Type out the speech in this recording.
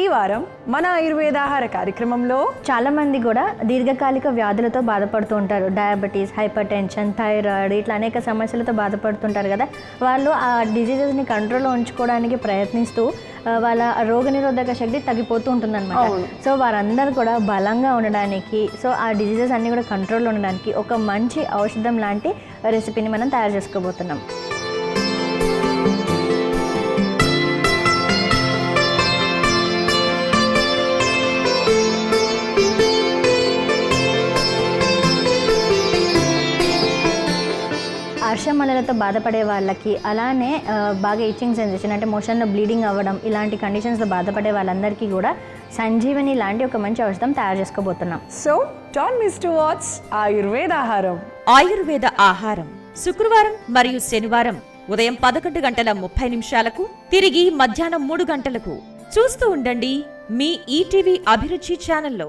ఈ వారం మన ఆయుర్వేదాహార కార్యక్రమంలో చాలా మంది కూడా దీర్ఘకాలిక వ్యాధులతో బాధపడుతూ ఉంటారు. డయాబెటీస్, హైపర్ టెన్షన్, థైరాయిడ్ ఇట్లా అనేక సమస్యలతో బాధపడుతుంటారు కదా. వాళ్ళు ఆ డిజీజెస్ని కంట్రోల్లో ఉంచుకోవడానికి ప్రయత్నిస్తూ వాళ్ళ రోగనిరోధక శక్తి తగ్గిపోతూ ఉంటుందన్నమాట. సో వారందరూ కూడా బలంగా ఉండడానికి, సో ఆ డిజీజెస్ అన్నీ కూడా కంట్రోల్లో ఉండడానికి ఒక మంచి ఔషధం లాంటి రెసిపీని మనం తయారు చేసుకోబోతున్నాం. అర్షమలలతో బాధపడే వాళ్ళకి, అలానే బాగా ఇచ్చింగ్ సెన్సేషన్ అంటే మోషన్లో బ్లీడింగ్ అవ్వడం ఇలాంటి కండిషన్స్తో బాధపడే వాళ్ళందరికీ కూడా సంజీవని లాంటి ఒక మంచి ఔషధం తయారు చేసుకోబోతున్నాం. So don't miss to watch ఆయుర్వేదాహారం. ఆయుర్వేద ఆహారం శుక్రవారం మరియు శనివారం ఉదయం 11:30 తిరిగి మధ్యాహ్నం 3 గంటలకు చూస్తూ ఉండండి మీ ఈటీవీ అభిరుచి ఛానల్లో.